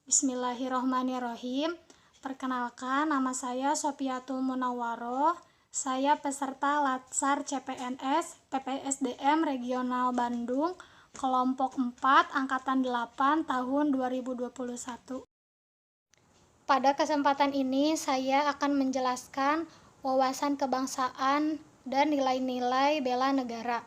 Bismillahirrohmanirrohim. Perkenalkan, nama saya Sofiatul Munawwaroh. Saya peserta Latsar CPNS PPSDM Regional Bandung, kelompok 4, angkatan 8, tahun 2021. Pada kesempatan ini, saya akan menjelaskan wawasan kebangsaan dan nilai-nilai bela negara.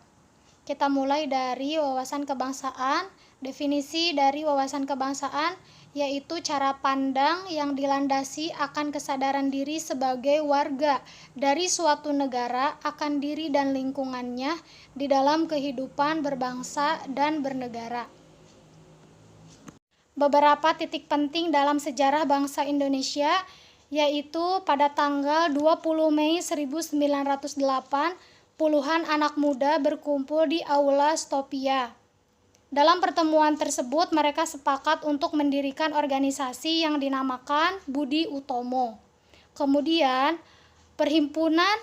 Kita mulai dari wawasan kebangsaan. Definisi dari wawasan kebangsaan yaitu cara pandang yang dilandasi akan kesadaran diri sebagai warga dari suatu negara akan diri dan lingkungannya di dalam kehidupan berbangsa dan bernegara. Beberapa titik penting dalam sejarah bangsa Indonesia yaitu pada tanggal 20 Mei 1908, puluhan anak muda berkumpul di Aula Stopia. Dalam pertemuan tersebut, mereka sepakat untuk mendirikan organisasi yang dinamakan Budi Utomo. Kemudian, Perhimpunan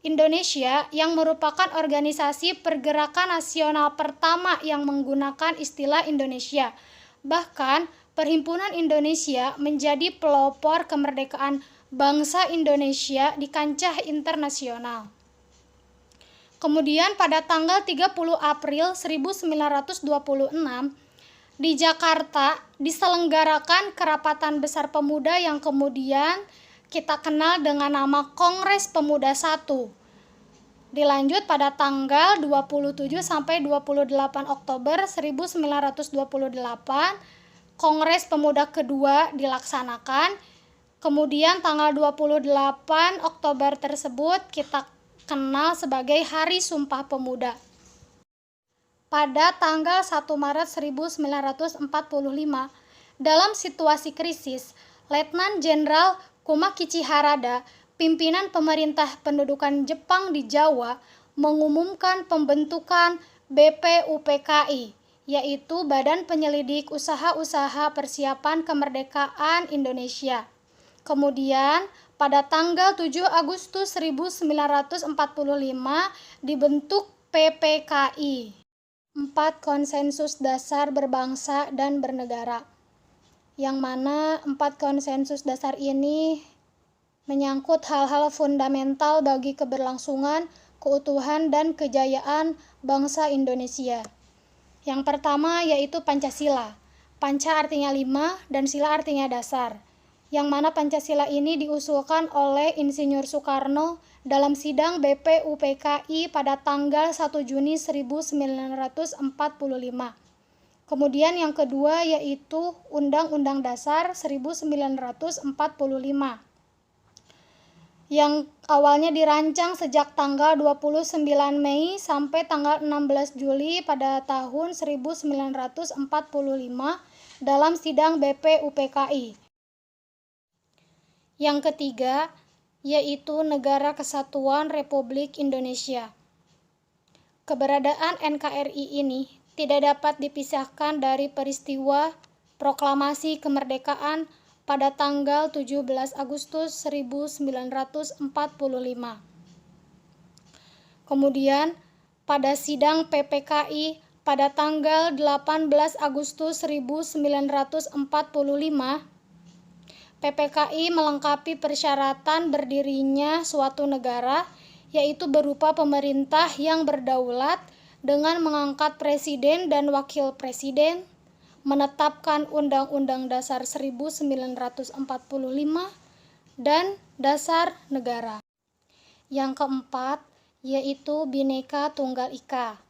Indonesia yang merupakan organisasi pergerakan nasional pertama yang menggunakan istilah Indonesia. Bahkan, Perhimpunan Indonesia menjadi pelopor kemerdekaan bangsa Indonesia di kancah internasional. Kemudian pada tanggal 30 April 1926 di Jakarta diselenggarakan Kerapatan Besar Pemuda yang kemudian kita kenal dengan nama Kongres Pemuda I. Dilanjut pada tanggal 27 sampai 28 Oktober 1928 Kongres Pemuda kedua dilaksanakan. Kemudian tanggal 28 Oktober tersebut kita kenal sebagai Hari Sumpah Pemuda. Pada tanggal 1 Maret 1945, dalam situasi krisis, Letnan Jenderal Kumakichi Harada, pimpinan pemerintah pendudukan Jepang di Jawa, mengumumkan pembentukan BPUPKI, yaitu Badan Penyelidik Usaha-Usaha Persiapan Kemerdekaan Indonesia. Kemudian, pada tanggal 7 Agustus 1945 dibentuk PPKI, 4 konsensus dasar berbangsa dan bernegara, yang mana 4 konsensus dasar ini menyangkut hal-hal fundamental bagi keberlangsungan, keutuhan, dan kejayaan bangsa Indonesia. Yang pertama yaitu Pancasila. Panca artinya 5 dan sila artinya dasar, yang mana Pancasila ini diusulkan oleh Insinyur Soekarno dalam sidang BPUPKI pada tanggal 1 Juni 1945. Kemudian yang kedua yaitu Undang-Undang Dasar 1945, yang awalnya dirancang sejak tanggal 29 Mei sampai tanggal 16 Juli pada tahun 1945 dalam sidang BPUPKI. Yang ketiga, yaitu Negara Kesatuan Republik Indonesia. Keberadaan NKRI ini tidak dapat dipisahkan dari peristiwa proklamasi kemerdekaan pada tanggal 17 Agustus 1945. Kemudian, pada sidang PPKI pada tanggal 18 Agustus 1945, PPKI melengkapi persyaratan berdirinya suatu negara, yaitu berupa pemerintah yang berdaulat dengan mengangkat presiden dan wakil presiden, menetapkan Undang-Undang Dasar 1945, dan dasar negara. Yang keempat, yaitu Bhinneka Tunggal Ika,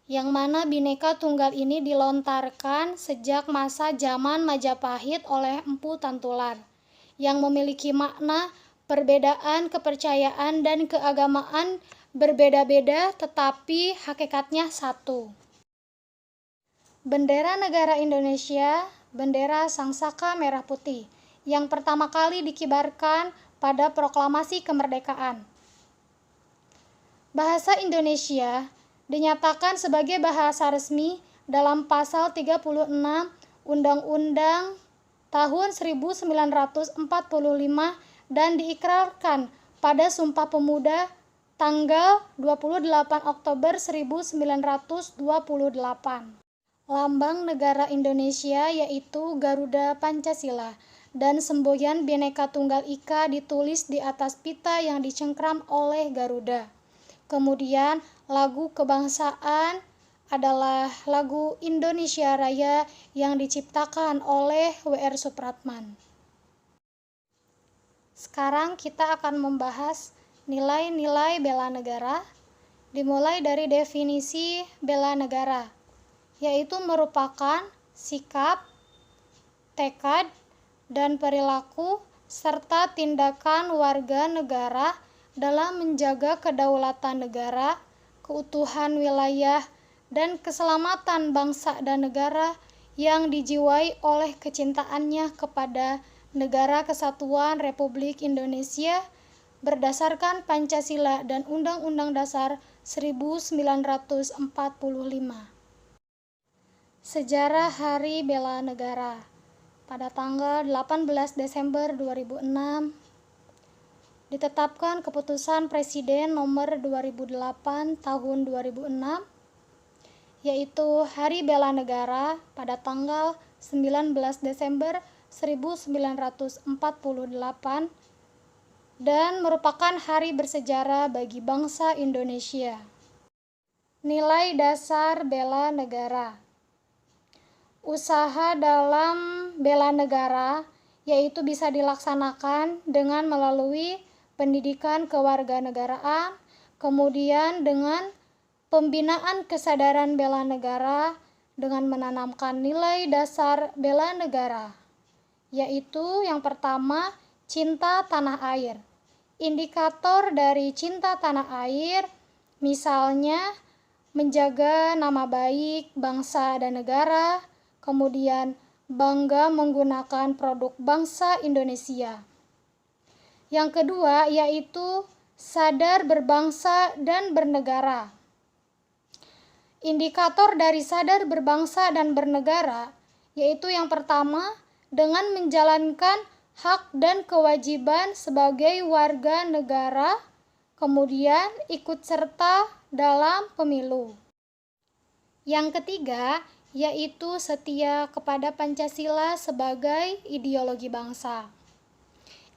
yang mana Bhinneka Tunggal ini dilontarkan sejak masa zaman Majapahit oleh Empu Tantular, yang memiliki makna perbedaan kepercayaan dan keagamaan berbeda-beda tetapi hakikatnya satu. Bendera negara Indonesia, bendera Sangsaka Merah Putih, yang pertama kali dikibarkan pada proklamasi kemerdekaan. Bahasa Indonesia dinyatakan sebagai bahasa resmi dalam pasal 36 Undang-Undang tahun 1945 dan diikrarkan pada Sumpah Pemuda tanggal 28 Oktober 1928. Lambang negara Indonesia yaitu Garuda Pancasila, dan semboyan Bhinneka Tunggal Ika ditulis di atas pita yang dicengkram oleh Garuda. Kemudian lagu kebangsaan adalah lagu Indonesia Raya yang diciptakan oleh W.R. Supratman. Sekarang kita akan membahas nilai-nilai bela negara, dimulai dari definisi bela negara, yaitu merupakan sikap, tekad, dan perilaku serta tindakan warga negara dalam menjaga kedaulatan negara, keutuhan wilayah, dan keselamatan bangsa dan negara yang dijiwai oleh kecintaannya kepada Negara Kesatuan Republik Indonesia berdasarkan Pancasila dan Undang-Undang Dasar 1945. Sejarah Hari Bela Negara. Pada tanggal 18 Desember 2006, ditetapkan Keputusan Presiden Nomor 2008 Tahun 2006, yaitu Hari Bela Negara pada tanggal 19 Desember 1948 dan merupakan hari bersejarah bagi bangsa Indonesia. Nilai dasar bela negara. Usaha dalam bela negara yaitu bisa dilaksanakan dengan melalui pendidikan kewarganegaraan, kemudian dengan pembinaan kesadaran bela negara dengan menanamkan nilai dasar bela negara, yaitu yang pertama, cinta tanah air. Indikator dari cinta tanah air misalnya menjaga nama baik bangsa dan negara, kemudian bangga menggunakan produk bangsa Indonesia. Yang kedua yaitu sadar berbangsa dan bernegara. Indikator dari sadar berbangsa dan bernegara yaitu yang pertama, dengan menjalankan hak dan kewajiban sebagai warga negara, kemudian ikut serta dalam pemilu. Yang ketiga, yaitu setia kepada Pancasila sebagai ideologi bangsa.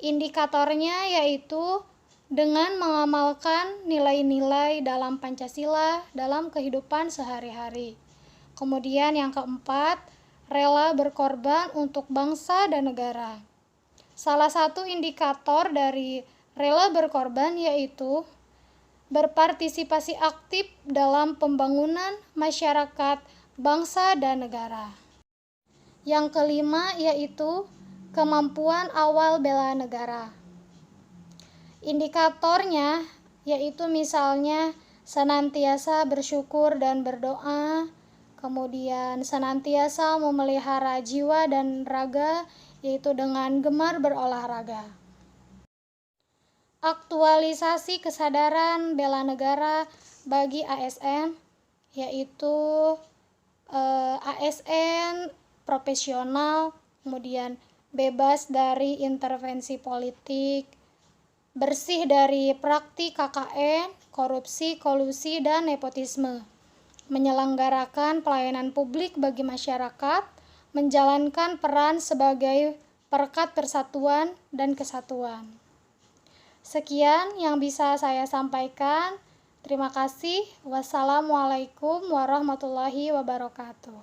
Indikatornya yaitu dengan mengamalkan nilai-nilai dalam Pancasila dalam kehidupan sehari-hari. Kemudian yang keempat, rela berkorban untuk bangsa dan negara. Salah satu indikator dari rela berkorban yaitu berpartisipasi aktif dalam pembangunan masyarakat, bangsa, dan negara. Yang kelima yaitu kemampuan awal bela negara. Indikatornya yaitu misalnya senantiasa bersyukur dan berdoa, kemudian senantiasa memelihara jiwa dan raga yaitu dengan gemar berolahraga. Aktualisasi kesadaran bela negara bagi ASN yaitu ASN profesional, kemudian bebas dari intervensi politik, bersih dari praktik KKN, korupsi, kolusi, dan nepotisme, menyelenggarakan pelayanan publik bagi masyarakat, menjalankan peran sebagai perekat persatuan dan kesatuan. Sekian yang bisa saya sampaikan. Terima kasih. Wassalamualaikum warahmatullahi wabarakatuh.